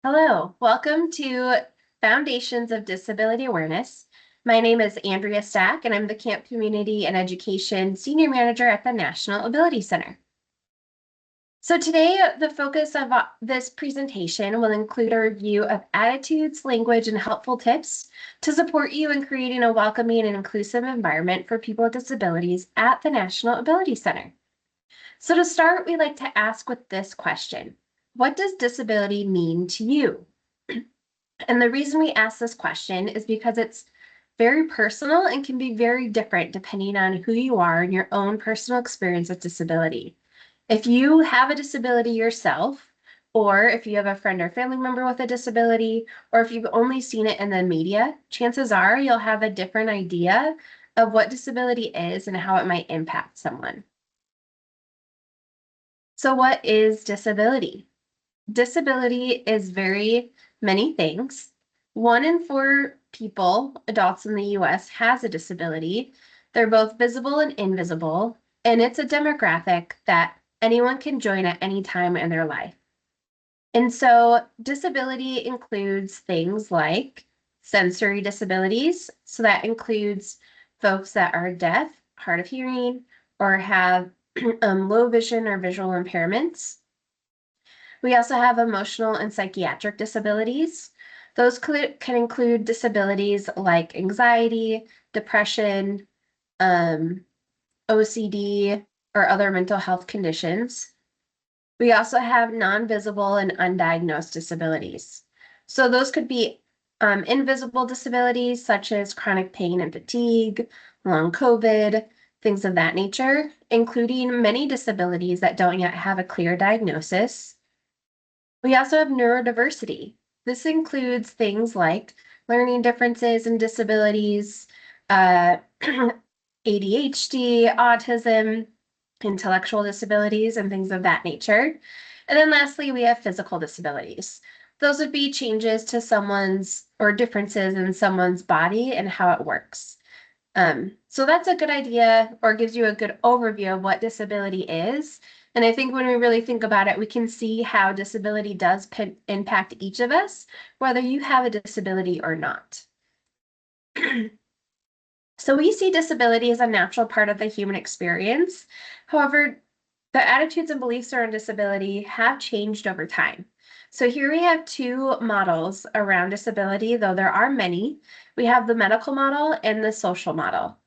Hello, welcome to Foundations of Disability Awareness. My name is Andrea Stack, and I'm the Camp Community and Education Senior Manager at the National Ability Center. So today, the focus of this presentation will include a review of attitudes, language, and helpful tips to support you in creating a welcoming and inclusive environment for people with disabilities at the National Ability Center. So to start, we like to ask with this question: what does disability mean to you? And the reason we ask this question is because it's very personal and can be very different depending on who you are and your own personal experience with disability. If you have a disability yourself, or if you have a friend or family member with a disability, or if you've only seen it in the media, chances are you'll have a different idea of what disability is and how it might impact someone. So what is disability? Disability is very many things. 1 in 4 people, adults in the US, has a disability. They're both visible and invisible, and it's a demographic that anyone can join at any time in their life. And so disability includes things like sensory disabilities. So that includes folks that are deaf, hard of hearing, or have low vision or visual impairments. We also have emotional and psychiatric disabilities. Those can include disabilities like anxiety, depression, OCD, or other mental health conditions. We also have non-visible and undiagnosed disabilities. So those could be invisible disabilities such as chronic pain and fatigue, long COVID, things of that nature, including many disabilities that don't yet have a clear diagnosis. We also have neurodiversity. This includes things like learning differences and disabilities, ADHD, autism, intellectual disabilities, and things of that nature. And then lastly, we have physical disabilities. Those would be changes to someone's or differences in someone's body and how it works. So that's a good idea or gives you a good overview of what disability is. And I think when we really think about it, we can see how disability does impact each of us, whether you have a disability or not. So we see disability as a natural part of the human experience. However, the attitudes and beliefs around disability have changed over time. So here we have 2 models around disability, though there are many. We have the medical model and the social model.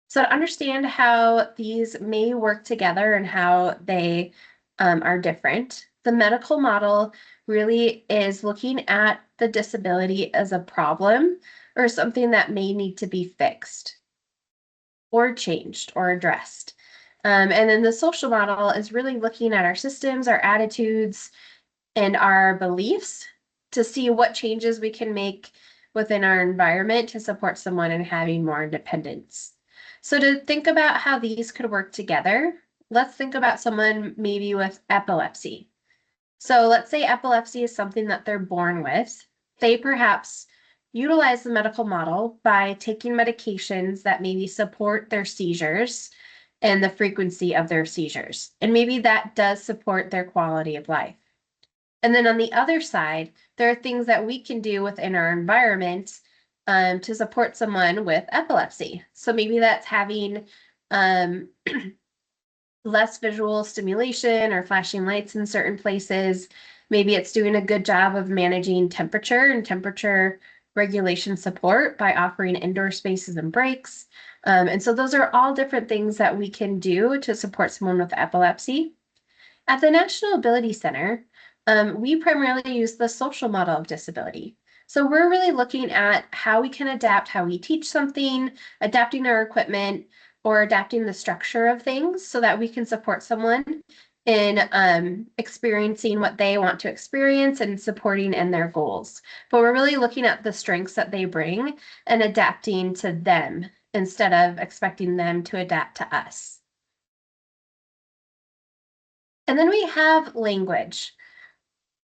So to understand how these may work together and how they are different, the medical model really is looking at the disability as a problem or something that may need to be fixed or changed or addressed. And then the social model is really looking at our systems, our attitudes, and our beliefs to see what changes we can make within our environment to support someone in having more independence. So to think about how these could work together, let's think about someone maybe with epilepsy. So let's say epilepsy is something that they're born with. They perhaps utilize the medical model by taking medications that maybe support their seizures and the frequency of their seizures. And maybe that does support their quality of life. And then on the other side, there are things that we can do within our environment to support someone with epilepsy. So maybe that's having less visual stimulation or flashing lights in certain places. Maybe it's doing a good job of managing temperature and temperature regulation support by offering indoor spaces and breaks. And so those are all different things that we can do to support someone with epilepsy. At the National Ability Center, we primarily use the social model of disability. So we're really looking at how we can adapt how we teach something, adapting our equipment, or adapting the structure of things so that we can support someone in experiencing what they want to experience and supporting in their goals. But we're really looking at the strengths that they bring and adapting to them instead of expecting them to adapt to us. And then we have language.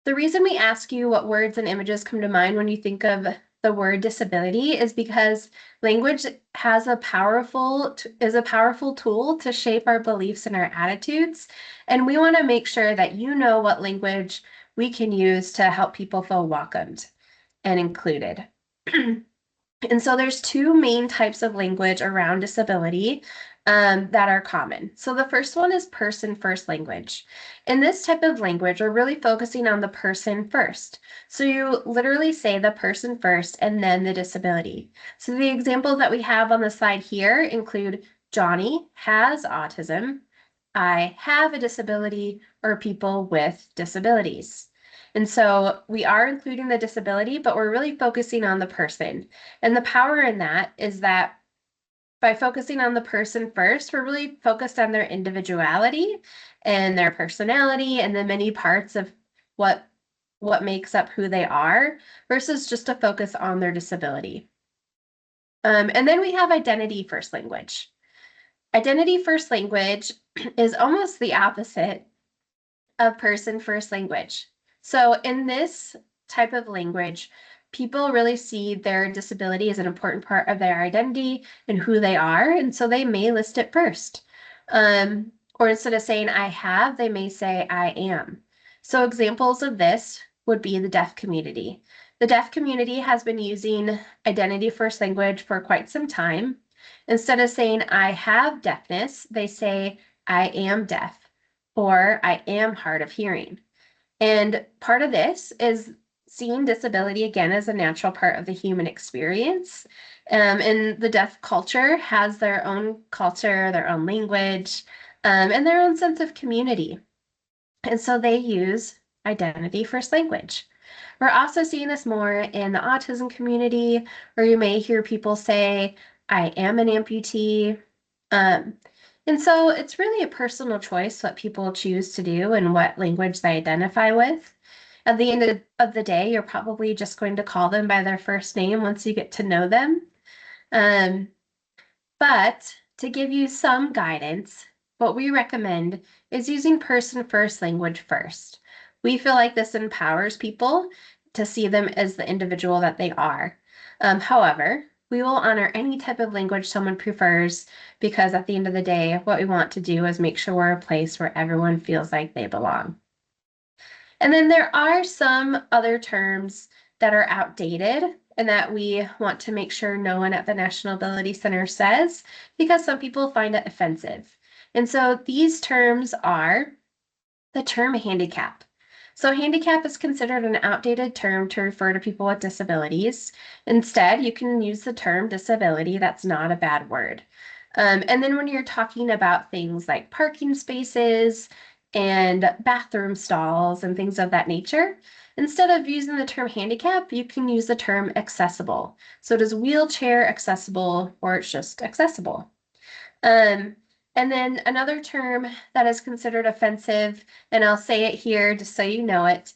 The reason we ask you what words and images come to mind when you think of the word disability is because language is a powerful tool to shape our beliefs and our attitudes. And we want to make sure that you know what language we can use to help people feel welcomed and included. And so there's two main types of language around disability that are common. So the first one is person first language. In this type of language, we're really focusing on the person first. So you literally say the person first and then the disability. So the examples that we have on the slide here include Johnny has autism, I have a disability, or people with disabilities. And so we are including the disability, but we're really focusing on the person. And the power in that is that by focusing on the person first, we're really focused on their individuality and their personality and the many parts of what makes up who they are versus just a focus on their disability. And then we have identity first language. Identity first language is almost the opposite of person first language. So in this type of language, people really see their disability as an important part of their identity and who they are, and so they may list it first. Or instead of saying I have, they may say I am. So examples of this would be the deaf community. The deaf community has been using identity first language for quite some time. Instead of saying I have deafness, they say I am deaf or I am hard of hearing. And part of this is seeing disability again as a natural part of the human experience. And the deaf culture has their own culture, their own language, and their own sense of community. And so they use identity first language. We're also seeing this more in the autism community, where you may hear people say, I am an amputee. And so it's really a personal choice what people choose to do and what language they identify with. At the end of the day, you're probably just going to call them by their first name once you get to know them. But to give you some guidance, what we recommend is using person first language first. We feel like this empowers people to see them as the individual that they are. However, we will honor any type of language someone prefers because at the end of the day, what we want to do is make sure we're a place where everyone feels like they belong. And then there are some other terms that are outdated and that we want to make sure no one at the National Ability Center says because some people find it offensive. And so these terms are the term handicap. So handicap is considered an outdated term to refer to people with disabilities. Instead, you can use the term disability. That's not a bad word. And then when you're talking about things like parking spaces and bathroom stalls and things of that nature, instead of using the term handicap, you can use the term accessible. So it is wheelchair accessible or it's just accessible. And then another term that is considered offensive, and I'll say it here just so you know it,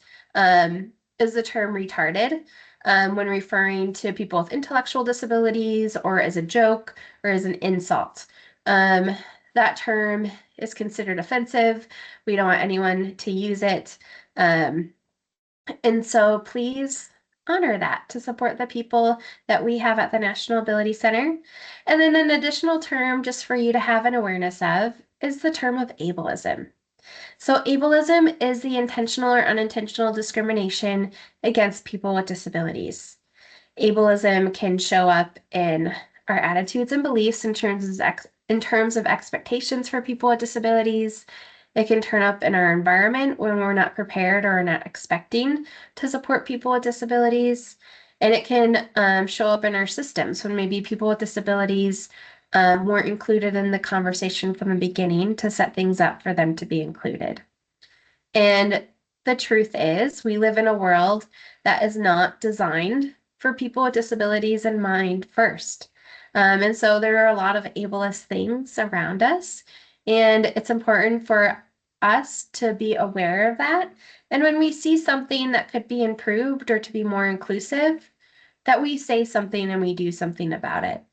is the term retarded when referring to people with intellectual disabilities or as a joke or as an insult. That term is considered offensive. We don't want anyone to use it. And so please honor that to support the people that we have at the National Ability Center. And then an additional term just for you to have an awareness of is the term of ableism. So ableism is the intentional or unintentional discrimination against people with disabilities. Ableism can show up in our attitudes and beliefs in terms of expectations for people with disabilities. It can turn up in our environment when we're not prepared or not expecting to support people with disabilities. And it can show up in our systems when maybe people with disabilities weren't included in the conversation from the beginning to set things up for them to be included. And the truth is, we live in a world that is not designed for people with disabilities in mind first. And so there are a lot of ableist things around us, and it's important for us to be aware of that. And when we see something that could be improved or to be more inclusive, that we say something and we do something about it.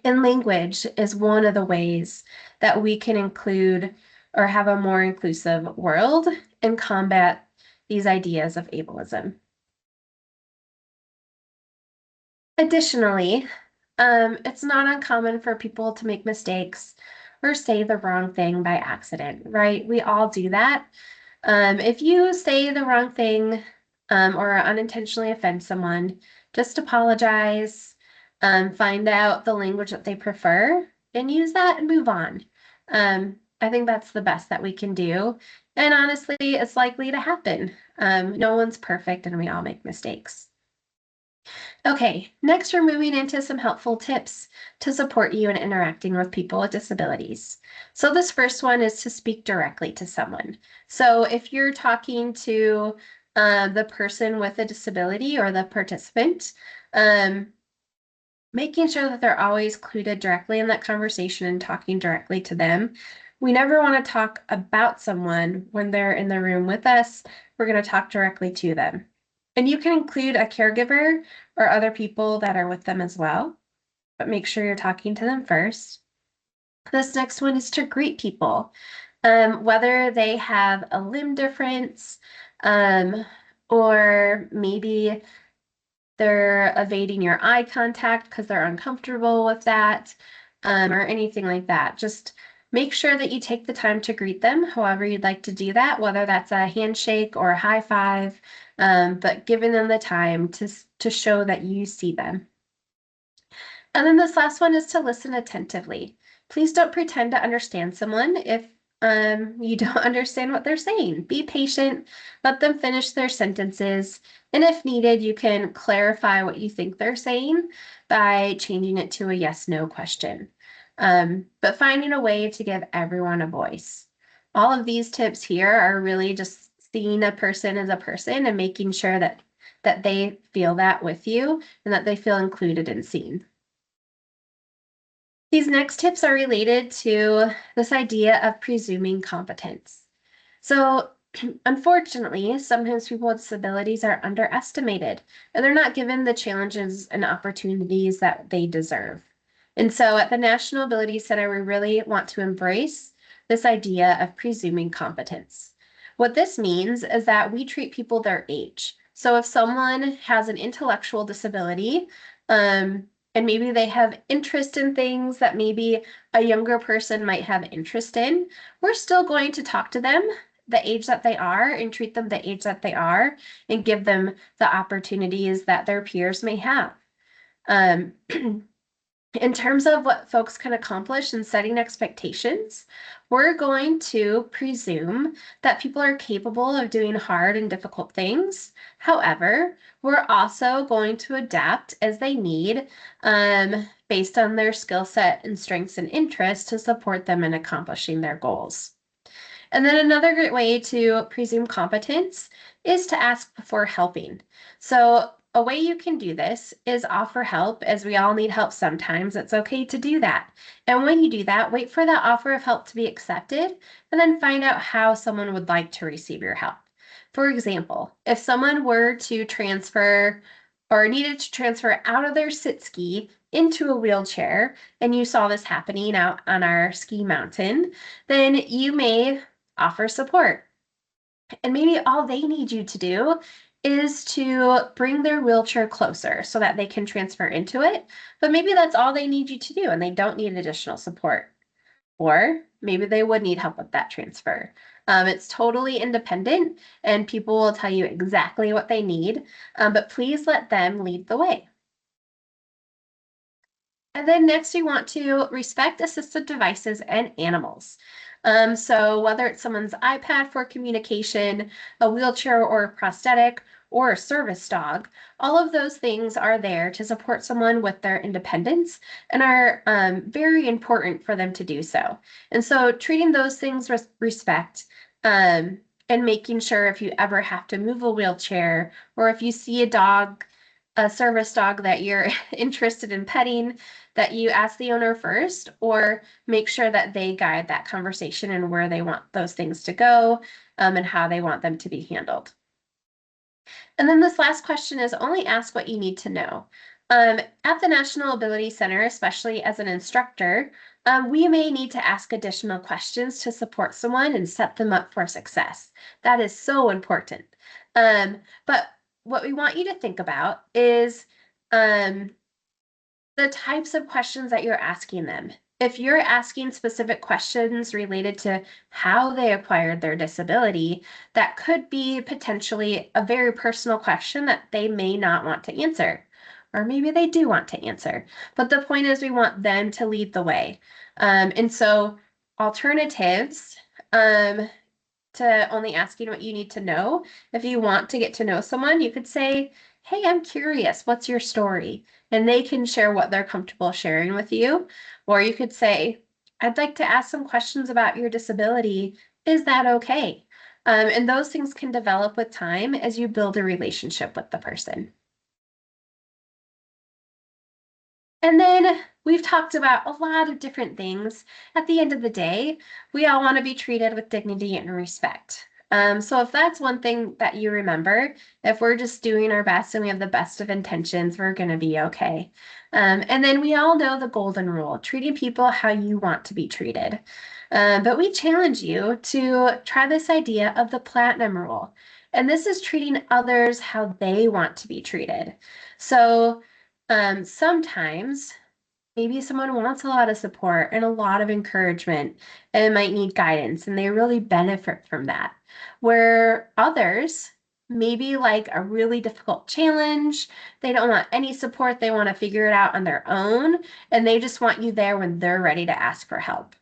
And language is one of the ways that we can include or have a more inclusive world and combat these ideas of ableism. Additionally, it's not uncommon for people to make mistakes or say the wrong thing by accident, right? We all do that. If you say the wrong thing or unintentionally offend someone, just apologize, find out the language that they prefer, and use that and move on. I think that's the best that we can do. And honestly, it's likely to happen. No one's perfect and we all make mistakes. Okay, next we're moving into some helpful tips to support you in interacting with people with disabilities. So this first one is to speak directly to someone. So if you're talking to the person with a disability or the participant, making sure that they're always included directly in that conversation and talking directly to them. We never want to talk about someone when they're in the room with us. We're going to talk directly to them. And you can include a caregiver or other people that are with them as well, but make sure you're talking to them first. This next one is to greet people, whether they have a limb difference, or maybe they're evading your eye contact because they're uncomfortable with that, or anything like that. Just make sure that you take the time to greet them, however you'd like to do that, whether that's a handshake or a high five, but giving them the time to show that you see them. And then this last one is to listen attentively. Please don't pretend to understand someone if you don't understand what they're saying. Be patient, let them finish their sentences, and if needed, you can clarify what you think they're saying by changing it to a yes/no question. But finding a way to give everyone a voice. All of these tips here are really just seeing a person as a person and making sure that they feel that with you and that they feel included and seen. These next tips are related to this idea of presuming competence. So, unfortunately, sometimes people with disabilities are underestimated and they're not given the challenges and opportunities that they deserve. And so, at the National Ability Center, we really want to embrace this idea of presuming competence. What this means is that we treat people their age. So, if someone has an intellectual disability, and maybe they have interest in things that maybe a younger person might have interest in, we're still going to talk to them the age that they are and treat them the age that they are and give them the opportunities that their peers may have. Um, in terms of what folks can accomplish and setting expectations, we're going to presume that people are capable of doing hard and difficult things. However, we're also going to adapt as they need, based on their skill set and strengths and interests to support them in accomplishing their goals. And then another great way to presume competence is to ask before helping. So a way you can do this is offer help, as we all need help sometimes. It's okay to do that. And when you do that, wait for that offer of help to be accepted and then find out how someone would like to receive your help. For example, if someone were to transfer or needed to transfer out of their sit ski into a wheelchair, and you saw this happening out on our ski mountain, then you may offer support. And maybe all they need you to do is to bring their wheelchair closer so that they can transfer into it. But maybe that's all they need you to do and they don't need additional support. Or maybe they would need help with that transfer. It's totally independent and people will tell you exactly what they need, but please let them lead the way. And then next, we want to respect assistive devices and animals. So whether it's someone's iPad for communication, a wheelchair or a prosthetic, or a service dog, all of those things are there to support someone with their independence and are very important for them to do so. And so treating those things with respect, and making sure if you ever have to move a wheelchair or if you see a service dog that you're interested in petting, that you ask the owner first or make sure that they guide that conversation and where they want those things to go, and how they want them to be handled. And then this last question is only ask what you need to know. At the National Ability Center, especially as an instructor, we may need to ask additional questions to support someone and set them up for success. That is so important. But what we want you to think about is the types of questions that you're asking them. if you're asking specific questions related to how they acquired their disability, that could be potentially a very personal question that they may not want to answer. Or maybe they do want to answer. But the point is we want them to lead the way. And so alternatives to only asking what you need to know. If you want to get to know someone, you could say, hey, I'm curious, what's your story? And they can share what they're comfortable sharing with you. Or you could say, I'd like to ask some questions about your disability. Is that okay? And those things can develop with time as you build a relationship with the person. And then we've talked about a lot of different things. At the end of the day, we all want to be treated with dignity and respect. So if that's one thing that you remember, if we're just doing our best and we have the best of intentions, we're going to be okay. And then we all know the golden rule, treating people how you want to be treated. But we challenge you to try this idea of the platinum rule. And this is treating others how they want to be treated. So sometimes maybe someone wants a lot of support and a lot of encouragement and might need guidance, and they really benefit from that. Where others maybe like a really difficult challenge, they don't want any support, they want to figure it out on their own, and they just want you there when they're ready to ask for help.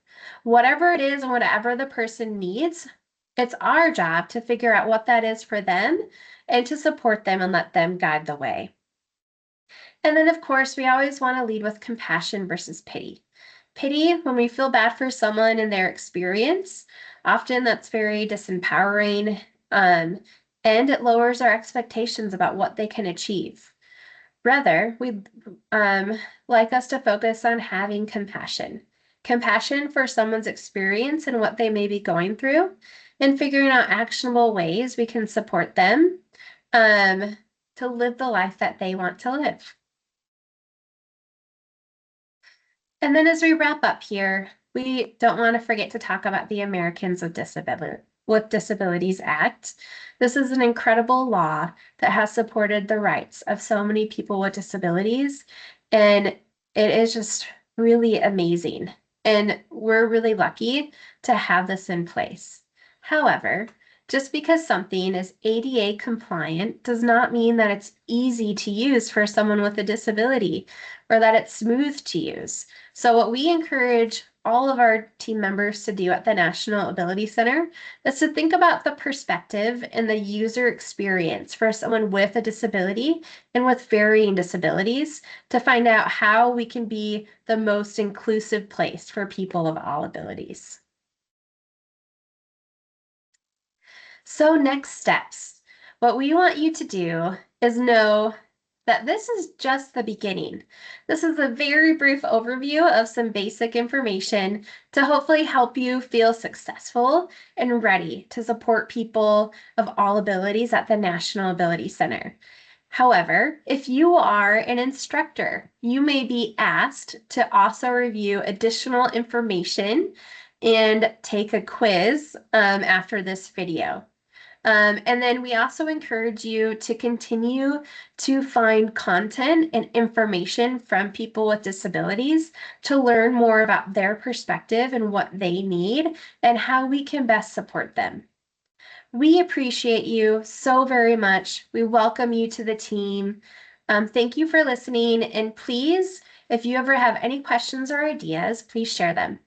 Whatever it is and whatever the person needs, it's our job to figure out what that is for them and to support them and let them guide the way. And then, of course, we always want to lead with compassion versus pity. Pity, when we feel bad for someone and their experience, often that's very disempowering, and it lowers our expectations about what they can achieve. Rather, we'd like us to focus on having compassion. Compassion for someone's experience and what they may be going through, and figuring out actionable ways we can support them to live the life that they want to live. And then as we wrap up here, we don't want to forget to talk about the Americans with Disabilities Act. This is an incredible law that has supported the rights of so many people with disabilities, and it is just really amazing. And we're really lucky to have this in place. However, just because something is ADA compliant does not mean that it's easy to use for someone with a disability or that it's smooth to use. So what we encourage all of our team members to do at the National Ability Center is to think about the perspective and the user experience for someone with a disability and with varying disabilities to find out how we can be the most inclusive place for people of all abilities. So next steps. What we want you to do is know that this is just the beginning. This is a very brief overview of some basic information to hopefully help you feel successful and ready to support people of all abilities at the National Ability Center. However, if you are an instructor, you may be asked to also review additional information and take a quiz after this video. And then we also encourage you to continue to find content and information from people with disabilities to learn more about their perspective and what they need and how we can best support them. We appreciate you so very much. We welcome you to the team. Thank you for listening, and please, if you ever have any questions or ideas, please share them.